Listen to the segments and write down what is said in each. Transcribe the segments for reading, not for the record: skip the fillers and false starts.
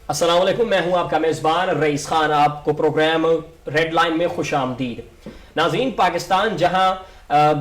अस्सलाम वालेकुम, मैं हूं आपका मेज़बान रईस खान। आपको प्रोग्राम रेड लाइन में खुश आमदीद। नाज़रीन, पाकिस्तान जहां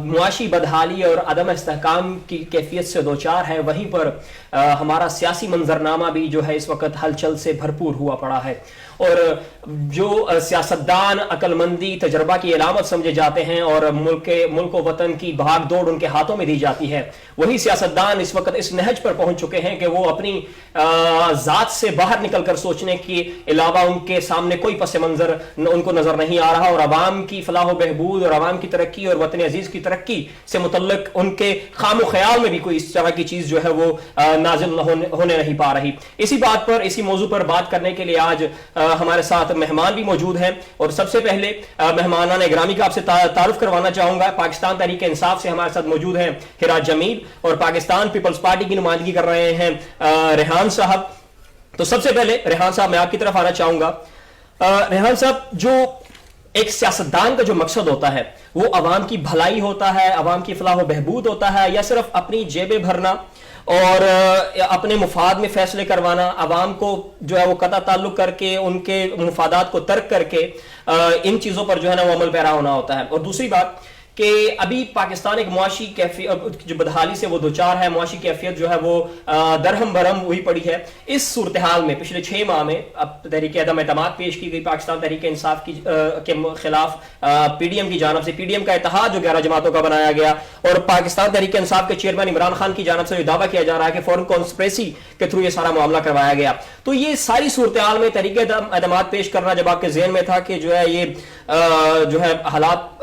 मुआशी बदहाली और अदम इस्तेहकाम की कैफियत से दो चार है, वहीं पर हमारा सियासी मंजरनामा भी जो है इस वक्त हलचल से भरपूर हुआ पड़ा है। और जो सियासतदान अक्लमंदी तजर्बा की अलामत समझे जाते हैं और मुल्क व वतन की भाग दौड़ उनके हाथों में दी जाती है, वही सियासतदान इस वक्त इस नहज पर पहुंच चुके हैं कि वो अपनी ज़ात से बाहर निकल कर सोचने के अलावा उनके सामने कोई पस मंजर उनको नजर नहीं आ रहा, और अवाम की फलाह बहबूद और अवाम की तरक्की और वतन अजीज की तरक्की से मुतल्लिक उनके खामो ख्याल में भी कोई इस तरह की चीज जो है वो नाजिल होने नहीं पा रही। इसी बात पर, इसी मौजू पर बात करने के लिए आज हमारे साथ मेहमान भी मौजूद हैं, और सबसे पहले मेहमानान ग्रामी का आपसे तारुफ करवाना चाहूंगा। पाकिस्तान तहरीक इंसाफ से हमारे साथ मौजूद हैं हिराज जमील, और पाकिस्तान पीपल्स पार्टी की नुमाइंदगी कर रहे हैं रेहान साहब। तो सबसे पहले रेहान साहब, मैं आपकी तरफ आना चाहूंगा। रेहान साहब, जो एक सियासतदान का जो मकसद होता है वो अवाम की भलाई होता है, अवाम की फलाह बहबूद होता है, या सिर्फ अपनी जेबें भरना और अपने मुफाद में फैसले करवाना, अवाम को जो है वो कता ताल्लुक करके उनके मुफादात को तर्क करके इन चीज़ों पर जो है ना वो अमल पैरा होना होता है। और दूसरी बात कि अभी पाकिस्तान एक मुआशी कैफियत जो बदहाली से वो दो चार है, मुआशी कैफियत जो है वो दरहम बरहम हुई पड़ी है। इस सूरत हाल में पिछले 6 माह में अब तहरीक अदम एतमाद पेश की गई पाकिस्तान तहरीक इंसाफ की के खिलाफ पीडीएम की जानब से, पीडीएम का इत्तेहाद जो 11 जमातों का बनाया गया, और पाकिस्तान तहरीक इंसाफ के चेयरमैन इमरान खान की जानब से दावा किया जा रहा है कि फॉरेन कॉन्स्पिरेसी के थ्रू ये सारा मामला करवाया गया। तो ये सारी सूरत हाल में तहरीक एतमाद पेश करना जब आपके ज़हन में था कि जो है ये जो है हालात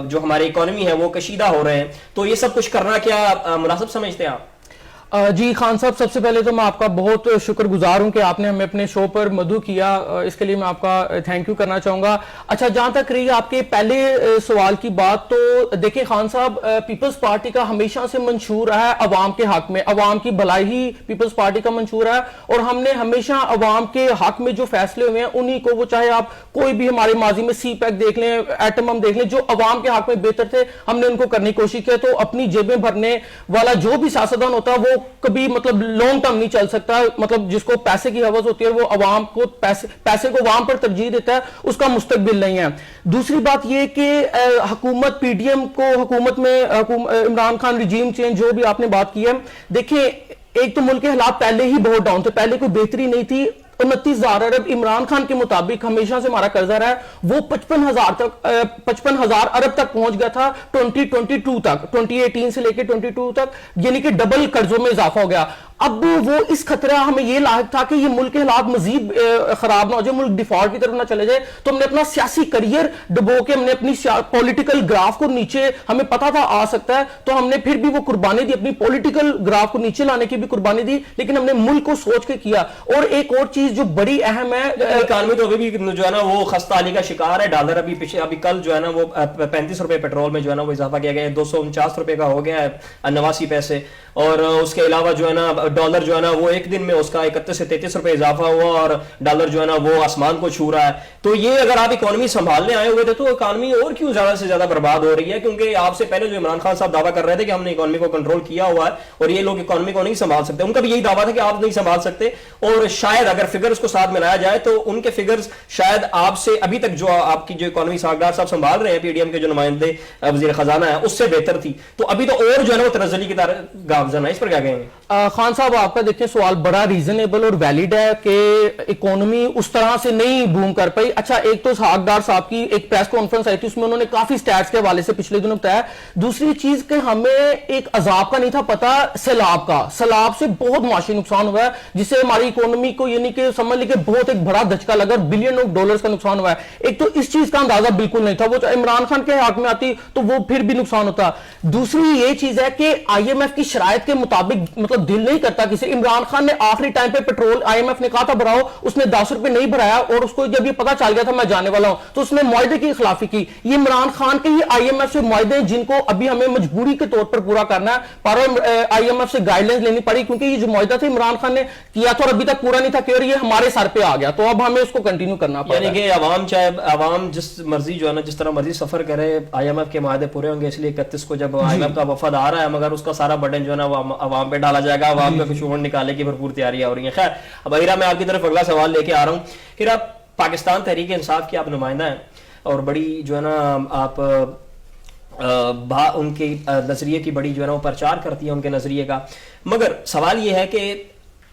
जो हमारी इकोनॉमी है वो कशीदा हो रहे हैं, तो ये सब कुछ करना क्या मुनासिब समझते हैं आप? जी खान साहब, सबसे पहले तो मैं आपका बहुत शुक्रगुजार हूं कि आपने हमें अपने शो पर मदऊ किया, इसके लिए मैं आपका थैंक यू करना चाहूंगा। अच्छा, जहां तक रही आपके पहले सवाल की बात, तो देखिए खान साहब, पीपल्स पार्टी का हमेशा से मंशूर रहा है अवाम के हक में, अवाम की भलाई ही पीपल्स पार्टी का मंशूर है, और हमने हमेशा अवाम के हक में जो फैसले हुए हैं उन्हीं को, वो चाहे आप कोई भी हमारे माजी में सी पैक देख लें, एटम बम देख लें, जो अवाम के हक में बेहतर थे हमने उनको करने की कोशिश की। तो अपनी जेबें भरने वाला जो भी सियासतदान होता है वो कभी मतलब लॉन्ग टर्म नहीं चल सकता, मतलब जिसको पैसे की हवस होती है वो अवाम को पैसे को अवाम पर तरजीह देता है, उसका मुस्तकबिल नहीं है। दूसरी बात ये कि हुकूमत पीडीएम को हुकूमत में इमरान खान रिजीम चेंज जो भी आपने बात की है, देखिए एक तो मुल्क के हालात पहले ही बहुत डाउन थे, पहले कोई बेहतरी नहीं थी। 29,000 अरब इमरान खान के मुताबिक हमेशा से हमारा कर्जा रहा है, वो 55,000 अरब तक पहुंच गया था 2022 तक, 2018 से लेकर 22 तक, यानी कि डबल कर्जों में इजाफा हो गया। अब वो इस खतरा हमें ये लायक था कि ये मुल्क के हालात मजीद खराब ना हो जाए, मुल्क डिफॉल्ट की तरफ ना चले जाए, तो हमने अपना सियासी करियर डुबो के, हमने अपनी पॉलिटिकल ग्राफ को नीचे, हमें पता था आ सकता है, तो हमने फिर भी वो कुर्बानी दी, अपनी पॉलिटिकल ग्राफ को नीचे लाने की भी कुर्बानी दी, लेकिन हमने मुल्क को सोच के किया। और एक और चीज जो बड़ी अहम है, इकानमी तो अभी भी जो है ना वो खस्ताहाली का शिकार है। डॉलर अभी कल जो है ना वो 35 रुपए पेट्रोल में जो है ना वो इजाफा किया गया है, 249 रुपए का हो गया है 89 पैसे, और उसके अलावा जो है ना डॉलर जो है ना वो एक दिन में उसका 31 से 33 रुपए इजाफा हुआ, और डॉलर जो है ना वो आसमान को छू रहा है। तो ये अगर आप इकोनॉमी संभालने आए हुए थे तो इकोनॉमी और क्यों ज्यादा से ज्यादा बर्बाद हो रही है, क्योंकि आपसे पहले जो इमरान खान साहब दावा कर रहे थे कि हमने इकोनॉमी को कंट्रोल किया हुआ है और ये लोग इकोनॉमी को नहीं संभाल सकते, उनका भी यही दावा था कि आप नहीं संभाल सकते। और शायद अगर फिगर्स को साथ मिलाया जाए तो उनके फिगर्स शायद आपसे अभी तक जो आपकी जो इकोनॉमी सागदार साहब संभाल रहे हैं, पीडीएम के जो नुमाइंदे वजीर खजाना है, उससे बेहतर थी। तो अभी तो और जो है ना वो तनज़्ज़ुली की तरह गामज़न है, इस पर क्या कहेंगे? खान साहब, आपका देखिए सवाल बड़ा रीजनेबल और वैलिड है कि इकोनॉमी उस तरह से नहीं बूम कर पाई। अच्छा, एक तो सागदार साहब की एक प्रेस कॉन्फ्रेंस आई थी, उसमें उन्होंने काफी स्टैट्स के हवाले से पिछले दिनों बताया। दूसरी चीज कि हमें एक अजाब का नहीं था पता, सैलाब का। सैलाब से बहुत माशी नुकसान हुआ है, जिससे हमारी इकोनॉमी को यानी कि समझ लीजिए बहुत एक बड़ा धचका लगा, बिलियन ऑफ डॉलर्स का नुकसान हुआ है। एक तो इस चीज का अंदाजा बिल्कुल नहीं था, वो इमरान खान के हाथ में आती तो वो फिर भी नुकसान होता। दूसरी ये चीज है कि आईएमएफ की शराइत के मुताबिक मतलब दिल नहीं करता किसी, इमरान खान ने आखिरी टाइम पे पेट्रोल आईएमएफ ने कहा था भराओ, उसने 10 रुपए नहीं भराया, और उसको जब ये पता चल गया था मैं जाने वाला हूं तो उसने मुआहदे की खिलाफी की। ये इमरान खान के ही आईएमएफ से मुआहदे जिनको अभी हमें मजबूरी के तौर पर पूरा करना है, पर आईएमएफ से गाइडलाइंस लेनी पड़ी, क्योंकि ये जो मुआहदा था इमरान खान ने किया था और अभी तक पूरा नहीं था, और ये हमारे सर पे आ गया, तो अब हमें उसको कंटिन्यू करना पड़ा। यानी कि अवाम चाहे अवाम जिस मर्जी जो है ना जिस तरह मर्जी सफर करे, आईएमएफ के मुआहदे पूरे होंगे, इसलिए 31 को जब आईएमएफ का वफद आ रहा है, मगर उसका सारा बर्डन जो है ना वो अवाम पे डाला जाएगा, अवाम آپ کا کچھ اور نکالے کی بھرپور تیاریاں ہو رہی ہیں. خیر اب ہیرا میں آپ کی طرف اگلا سوال لے کے آ رہا ہوں. ہیرا پاکستان تحریک انصاف کی آپ نمائندہ ہیں اور بڑی جو ہے نا آپ ان کے نظریے کی بڑی جو ہے نا وہ پرچار کرتی ہے ان کے نظریے کا, مگر سوال یہ ہے کہ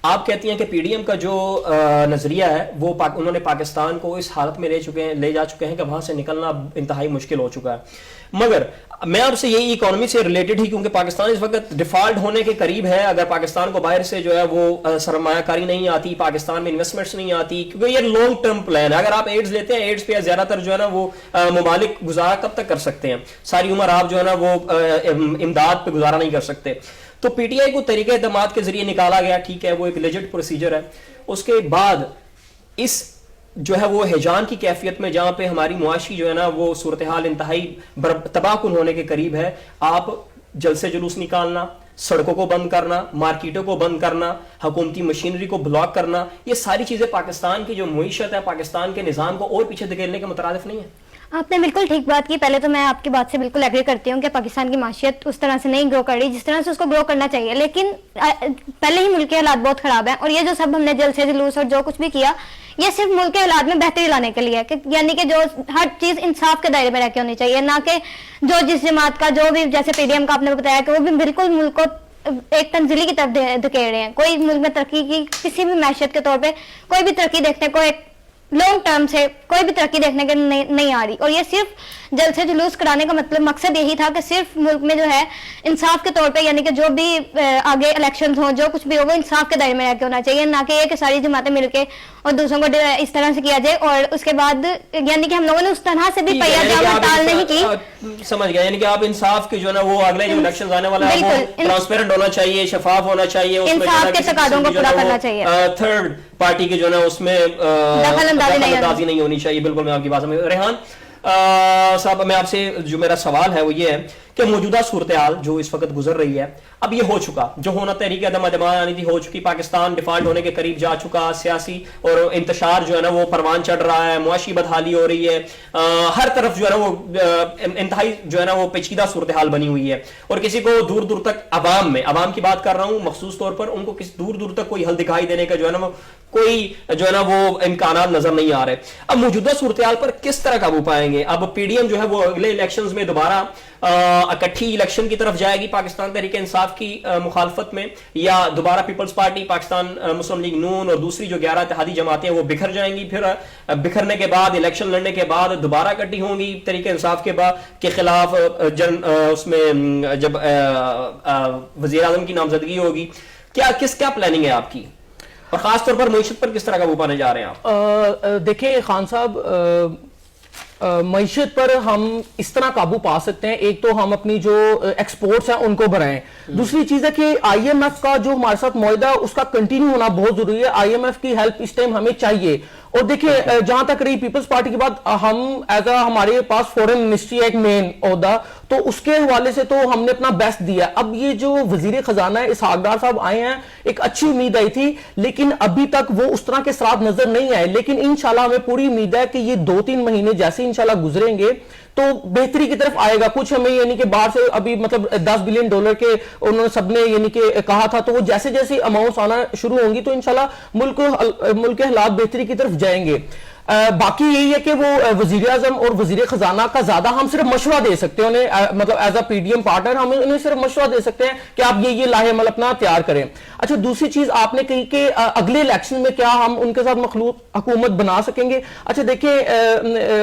آپ کہتی ہیں کہ پی ڈی ایم کا جو نظریہ ہے وہ انہوں نے پاکستان کو اس حالت میں لے جا چکے ہیں کہ وہاں سے نکلنا انتہائی مشکل ہو چکا ہے. مگر میں آپ سے یہی اکانومی سے ریلیٹڈ ہی, کیونکہ پاکستان اس وقت ڈیفالٹ ہونے کے قریب ہے, اگر پاکستان کو باہر سے جو ہے وہ سرمایہ کاری نہیں آتی, پاکستان میں انویسٹمنٹس نہیں آتی, کیونکہ یہ لانگ ٹرم پلان ہے. اگر آپ ایڈز لیتے ہیں, ایڈز پہ زیادہ تر جو ہے نا وہ ممالک گزارا کب تک کر سکتے ہیں, ساری عمر آپ جو ہے نا وہ امداد پہ گزارا نہیں کر سکتے. تو پی ٹی آئی کو طریقہ اعتماد کے ذریعے نکالا گیا, ٹھیک ہے, وہ ایک لیجٹ پروسیجر ہے. اس کے بعد اس جو ہے وہ ہیجان کی کیفیت میں جہاں پہ ہماری معاشی جو ہے نا وہ صورتحال انتہائی تباہ کن ہونے کے قریب ہے, آپ جلسے جلوس نکالنا, سڑکوں کو بند کرنا, مارکیٹوں کو بند کرنا, حکومتی مشینری کو بلاک کرنا, یہ ساری چیزیں پاکستان کی جو معیشت ہے, پاکستان کے نظام کو اور پیچھے دھکیلنے کے مترادف نہیں ہے. آپ نے بالکل ٹھیک بات کی. پہلے تو میں آپ کی بات سے بالکل ایگری کرتی ہوں کہ پاکستان کی معیشت اس طرح سے نہیں گرو کر رہی جس طرح سے اس کو گرو کرنا چاہیے, لیکن پہلے ہی ملک کے حالات بہت خراب ہیں, اور یہ جو سب ہم نے جلسے جلوس اور جو کچھ بھی کیا یہ صرف ملک کے حالات میں بہتری لانے کے لیے ہے, یعنی کہ جو ہر چیز انصاف کے دائرے میں رہ کے ہونی چاہیے, نہ کہ جو جس جماعت کا جو بھی, جیسے پی ڈی ایم کا آپ نے بتایا کہ وہ بھی بالکل ملک کو ایک تنزلی کی طرف دھکیل رہے ہیں. کوئی ملک میں ترقی کی کسی بھی معیشت کے طور پہ کوئی بھی ترقی دیکھنے کو ایک لانگ ٹرم سے کوئی بھی ترقی دیکھنے کے نہیں آ رہی, اور یہ صرف جلسے جلوس کرانے کا مقصد یہی تھا کہ صرف ملک میں جو ہے انصاف کے طور پہ, یعنی کہ جو بھی آگے الیکشنز ہوں, جو کچھ بھی ہو وہ انصاف کے دائرے میں رہ کے ہونا چاہیے, نہ کہ یہ کہ ساری جماعتیں مل کے اور دوسروں کو اس طرح سے کیا جائے. اور اس کے بعد یعنی کہ ہم لوگوں نے اس طرح سے بھی پیا جام ہڑتال نہیں کی. سمجھ گیا, یعنی کہ آپ انصاف کے جو ہے نا وہ اگلے جو الیکشنز آنے والا ہے وہ ٹرانسپیرنٹ ہونا چاہیے, شفاف ہونا چاہیے, انصاف کے تقاضوں کو پورا کرنا چاہیے, تھرڈ پارٹی کے جو ہے نا اس میں دخل اندازی نہیں ہونی چاہیے. بالکل میں آپ کی بات سمجھ. ریحان صاحب, میں آپ سے جو میرا سوال ہے وہ یہ ہے کہ موجودہ صورتحال جو اس وقت گزر رہی ہے, اب یہ ہو چکا, جو ہونا تحریک عدم اعتماد آنی تھی ہو چکی, پاکستان ڈیفالٹ ہونے کے قریب جا چکا, سیاسی اور انتشار جو ہے نا وہ پروان چڑھ رہا ہے, معاشی بدحالی ہو رہی ہے, ہر طرف جو ہے نا وہ انتہائی جو ہے نا وہ پیچیدہ صورتحال بنی ہوئی ہے, اور کسی کو دور دور تک عوام کی بات کر رہا ہوں مخصوص طور پر, ان کو دور دور تک کوئی حل دکھائی دینے کا جو ہے نا کوئی جو ہے نا وہ امکانات نظر نہیں آ رہے. اب موجودہ صورتحال پر کس طرح قابو پائیں گے؟ اب پی ڈی ایم جو ہے وہ اگلے الیکشنز میں دوبارہ اکٹھی الیکشن کی طرف جائے گی پاکستان تحریک انصاف کی مخالفت میں, یا دوبارہ پیپلز پارٹی, پاکستان مسلم لیگ نون اور دوسری جو 11 اتحادی جماعتیں وہ بکھر جائیں گی, پھر بکھرنے کے بعد الیکشن لڑنے کے بعد دوبارہ اکٹھی ہوں گی تحریک انصاف کے خلاف اس میں جب وزیر اعظم کی نامزدگی ہوگی؟ کیا پلاننگ ہے آپ کی, اور خاص طور پر معیشت پر کس طرح قابو پانے جا رہے ہیں آپ؟ دیکھیں خان صاحب, معیشت پر ہم اس طرح قابو پا سکتے ہیں, ایک تو ہم اپنی جو ایکسپورٹس ہیں ان کو بڑھائیں, دوسری چیز ہے کہ آئی ایم ایف کا جو ہمارے ساتھ معاہدہ اس کا کنٹینیو ہونا بہت ضروری ہے. آئی ایم ایف کی ہیلپ اس ٹائم ہمیں چاہیے. اور دیکھیں جہاں تک رہی پیپلز پارٹی کی بات, ہم ایز ہمارے پاس فورن منسٹری ہے ایک مین عہدہ, تو اس کے حوالے سے تو ہم نے اپنا بیسٹ دیا. اب یہ جو وزیر خزانہ ہے اسحاق ڈار صاحب آئے ہیں, ایک اچھی امید آئی تھی, لیکن ابھی تک وہ اس طرح کے اثرات نظر نہیں آئے, لیکن انشاءاللہ ہمیں پوری امید ہے کہ یہ 2-3 مہینے جیسے انشاءاللہ گزریں گے تو بہتری کی طرف آئے گا. کچھ ہمیں یعنی کہ باہر سے ابھی مطلب $10 بلین کے انہوں نے سب نے یعنی کہ کہا تھا, تو وہ جیسے جیسے اماؤنٹس آنا شروع ہوں گی تو انشاءاللہ ملک کے حالات بہتری کی طرف جائیں گے. باقی یہی ہے کہ وہ وزیر اعظم اور وزیر خزانہ کا زیادہ ہم صرف مشورہ دے سکتے ہیں انہیں, مطلب as A P D M partner ہم انہیں صرف مشورہ دے سکتے ہیں کہ آپ یہ لاہے عمل اپنا تیار کریں. اچھا, دوسری چیز آپ نے کہی کہ اگلے الیکشن میں کیا ہم ان کے ساتھ مخلوط حکومت بنا سکیں گے. اچھا دیکھیں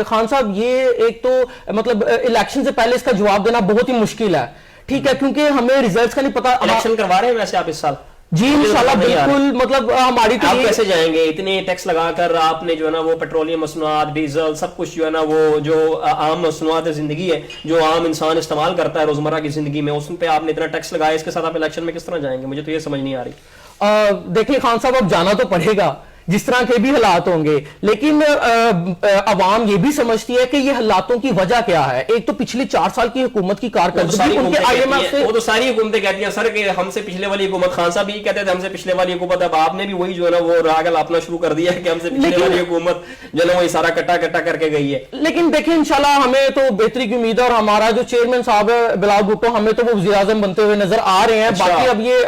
خان صاحب, یہ ایک تو مطلب الیکشن سے پہلے اس کا جواب دینا بہت ہی مشکل ہے, ٹھیک ہے, کیونکہ ہمیں ریزلٹس کا نہیں پتا. الیکشن کروا رہے ہیں ویسے آپ اس سال؟ جی انشاءاللہ بالکل, مطلب ہماری آپ کیسے جائیں گے اتنے ٹیکس لگا کر؟ آپ نے جو ہے نا وہ پیٹرولیم مصنوعات, ڈیزل, سب کچھ جو ہے نا وہ جو عام مصنوعات زندگی ہے جو عام انسان استعمال کرتا ہے روزمرہ کی زندگی میں, اس پہ آپ نے اتنا ٹیکس لگایا, اس کے ساتھ آپ الیکشن میں کس طرح جائیں گے؟ مجھے تو یہ سمجھ نہیں آ رہی. دیکھیں خان صاحب, اب جانا تو پڑے گا, जिस तरह के भी हालात होंगे, लेकिन अवाम ये भी समझती है कि ये हालातों की वजह क्या है। एक तो पिछली 4 साल की हुकूमत की कारकर्दगी, उनके IMF से, वो तो सारी हुकूमतें कहती हैं सर कि हमसे पिछले वाली हुकूमत, खान साहब भी कहते थे हमसे पिछले वाली हुकूमत, अब आपने भी वही जो है ना वो राग अपना शुरू कर दिया है कि हमसे पिछले वाली हुकूमत जो है वही सारा कट्टा कट्टा करके गई है। लेकिन देखिए इंशाल्लाह हमें तो बेहतरी की उम्मीद है, और हमारा जो चेयरमैन साहब है बिलावल भुट्टो, हमें तो वो वज़ीर आज़म बनते हुए नजर आ रहे हैं। बाकी अब ये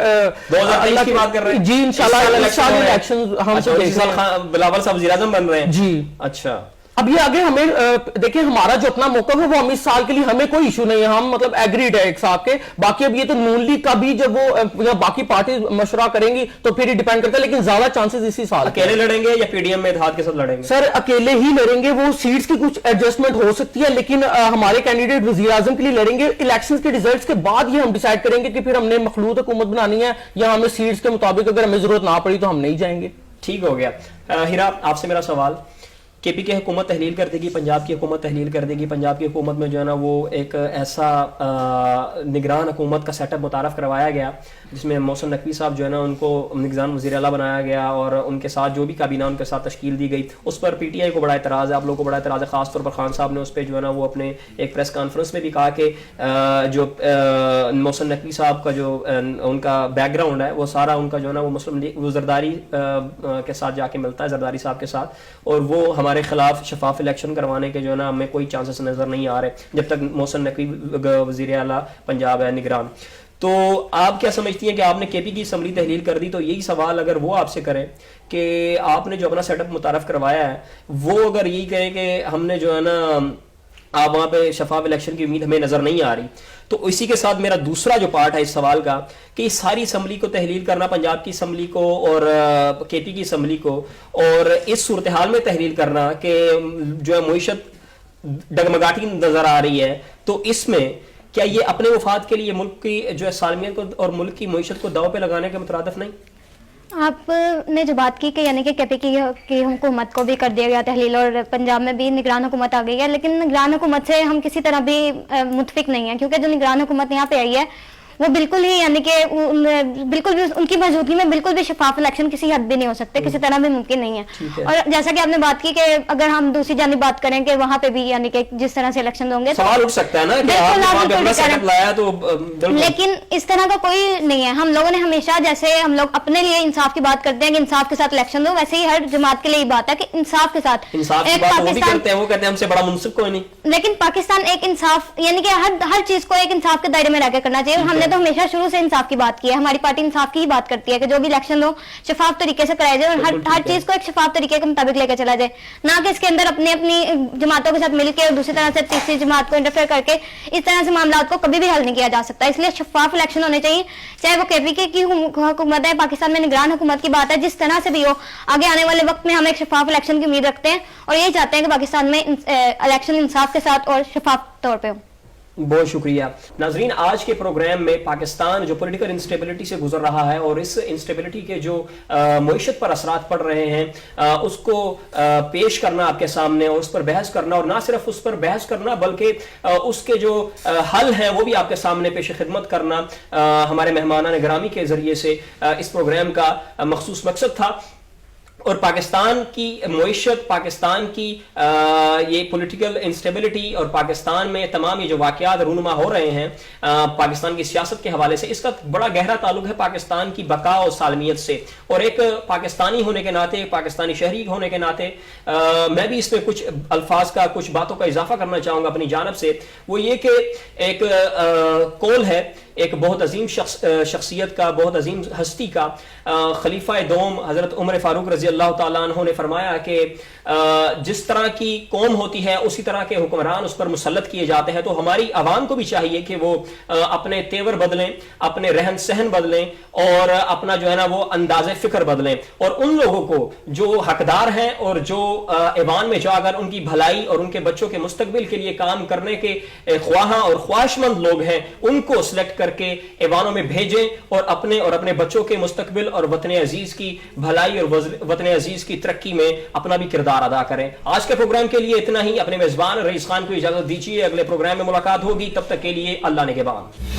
2023 की बात कर रहे हैं जी, इंशाल्लाह इलेक्शन हम तो बिलावल साहब वज़ीर आज़म बन रहे हैं जी। अच्छा, अब ये आगे हमें देखिए हमारा जो अपना मौका है वो हम इस साल के लिए हमें कोई इशू नहीं है, हम मतलब एग्रीड है एक साहब के। बाकी अब ये तो नून लीग का भी जब वो बाकी पार्टी मशवरा करेंगी तो फिर ही डिपेंड करता है, लेकिन ज्यादा चांसेस इसी साल। अकेले लड़ेंगे या पीडीएम में इत्तेहाद के साथ लड़ेंगे? सर अकेले ही लड़ेंगे, वो सीट्स की कुछ एडजस्टमेंट हो सकती है, लेकिन हमारे कैंडिडेट वजीर आजम के लिए लड़ेंगे। इलेक्शन के रिजल्ट के बाद ही हम डिसाइड करेंगे कि फिर हमने मखलूत हुकूमत बनानी है या हमें सीट्स के मुताबिक अगर हमें जरूरत ना पड़ी तो हम नहीं जाएंगे। ठीक हो गया। हिरा, आपसे मेरा सवाल, केपी की हुकूमत तहलील कर देगी, पंजाब की हुकूमत तहलील कर देगी, पंजाब की हुकूमत में जो है ना वो एक ऐसा निगरान हुकूमत का सेटअप मुतारफ़ करवाया गया जिसमें मोहसिन नकवी साहब जो है ना उनको निगरान वज़ीर आला बनाया गया, और उनके साथ जो भी काबीना उनके साथ तश्कील दी गई उस पर पीटीआई को बड़ा एतराज़ है, आप लोगों को बड़ा एतराज़ है। ख़ास तौर पर खान साहब ने उस पर जो है ना वो अपने एक प्रेस कॉन्फ्रेंस में भी कहा कि जो मोहसिन नकवी साहब का जो उनका बैकग्राउंड है वो सारा उनका जो है ना वो मुस्लिम लीग वो जरदारी के साथ जाके मिलता है, जरदारी साहब के साथ, और वो हमारे खिलाफ शफाफ इलेक्शन करवाने के जो है ना हमें कोई चांसेस नजर नहीं आ रहे जब तक मोहसिन नकवी वज़ीर आला पंजाब है निगरान। तो आप क्या समझती हैं कि आपने केपी की असम्बली तहलील कर दी, तो यही सवाल अगर वो आपसे करें कि आपने जो अपना सेटअप मुतारफ़ करवाया है वो अगर यही कहे कि हमने जो है ना आप वहाँ पे शफाफ इलेक्शन की उम्मीद हमें नज़र नहीं आ रही, तो इसी के साथ मेरा दूसरा जो पार्ट है इस सवाल का कि इस सारी असम्बली को तहलील करना, पंजाब की असम्बली को और केपी की असम्बली को, और इस सूरत हाल में तहलील करना कि जो है मईशत डगमगाती नज़र आ रही है, तो इसमें क्या ये अपने वफाद के लिए मुल्क की जो है सालमियत को और मुल्क की मईशत को दाव पे लगाने के मुतरादिफ नहीं? आपने जो बात की कि यानी कि केपी की हुकूमत को भी कर दिया गया तहलील और पंजाब में भी निगरान हुकूमत आ गई है, लेकिन निगरान हुकूमत से हम किसी तरह भी मुतफिक नहीं है, क्योंकि जो निगरान हुकूमत यहाँ पे आई है वो बिल्कुल ही यानी कि बिल्कुल भी उनकी मौजूदगी में बिल्कुल भी शफाफ इलेक्शन किसी हद भी नहीं हो सकते, किसी तरह भी मुमकिन नहीं है। और जैसा कि आपने बात की कि अगर हम दूसरी जानिब बात करें कि वहाँ पे भी यानी कि जिस तरह से इलेक्शन होंगे सवाल उठ सकता है ना कि आपने अपना सेटअप लाया तो, लेकिन इस तरह का कोई नहीं है। हम लोगों ने हमेशा, जैसे हम लोग अपने लिए इंसाफ की बात करते हैं कि इंसाफ के साथ इलेक्शन दो, वैसे ही हर जमात के लिए बात है कि इंसाफ के साथ पाकिस्तान, वो कहते हैं हमसे बड़ा मुनसिफ कोई नहीं, लेकिन पाकिस्तान एक इंसाफ यानी कि हर चीज को एक इंसाफ के दायरे में रहकर करना चाहिए। और हमने तो हमेशा शुरू से इंसाफ की बात की है, हमारी पार्टी इंसाफ की ही बात करती है कि जो भी इलेक्शन हो शफाफ तरीके से कराया जाए और हर चीज को एक शफाफ तरीके के मुताबिक लेकर चला जाए, ना कि इसके अंदर अपनी अपनी जमातों के साथ मिलकर और दूसरी तरह से तीसरी जमात को इंटरफेयर करके इस तरह से मामला को कभी भी हल नहीं किया जा सकता। इसलिए शफाफ इलेक्शन होने चाहिए, चाहे वो केपी की हुकूमत है, पाकिस्तान में निगरान हुकूमत की बात है, जिस तरह से भी हो। आगे आने वाले वक्त में हम एक शफाफ इलेक्शन की उम्मीद रखते हैं और यही चाहते हैं कि पाकिस्तान में इलेक्शन इंसाफ के साथ और शफाफ तौर पर हो। बहुत शुक्रिया नाजरीन। आज के प्रोग्राम में पाकिस्तान जो पॉलिटिकल इंस्टेबिलिटी से गुजर रहा है और इस इंस्टेबिलिटी के जो मईशत पर असरात पड़ रहे हैं उसको पेश करना आपके सामने और उस पर बहस करना, और ना सिर्फ उस पर बहस करना बल्कि उसके जो हल हैं वो भी आपके सामने पेश खिदमत करना हमारे मेहमानान गिरामी के जरिए से इस प्रोग्राम का मखसूस मकसद था। और पाकिस्तान की मईशत, पाकिस्तान की ये पॉलिटिकल इंस्टेबिलिटी और पाकिस्तान में तमाम ये जो वाक़यात रूनुमा हो रहे हैं पाकिस्तान की सियासत के हवाले से, इसका बड़ा गहरा ताल्लुक है पाकिस्तान की बका और सालमियत से। और एक पाकिस्तानी होने के नाते, पाकिस्तानी शहरी होने के नाते मैं भी इसमें कुछ अल्फाज का, कुछ बातों का इजाफा करना चाहूँगा अपनी जानब से। वो ये कि एक कौल है एक बहुत अजीम शख्सियत का, बहुत अजीम हस्ती का, खलीफा दोम हज़रत उमर फारूक रज़ी अल्लाह ताला अन्हु ने फरमाया कि जिस तरह की कौम होती है उसी तरह के हुक्मरान उस पर मुसल्लत किए जाते हैं। तो हमारी आवाम को भी चाहिए कि वो अपने तेवर बदलें, अपने रहन सहन बदलें और अपना जो है ना वो अंदाज़े फ़िक्र बदलें, और उन लोगों को जो हकदार हैं और जो ऐवान में जाकर उनकी भलाई और उनके बच्चों के मुस्तकबिल के लिए काम करने के ख्वाहां और ख्वाहिशमंद लोग हैं उनको सिलेक्ट करके ऐवानों में भेजें और अपने बच्चों के मुस्तकबिल और वतन अजीज की भलाई और वतन अजीज की तरक्की में अपना भी किरदार अदा करें। आज के प्रोग्राम के लिए इतना ही। अपने मेजबान रईस खान को इजाजत दीजिए, अगले प्रोग्राम में मुलाकात होगी, तब तक के लिए अल्लाह निगहबान।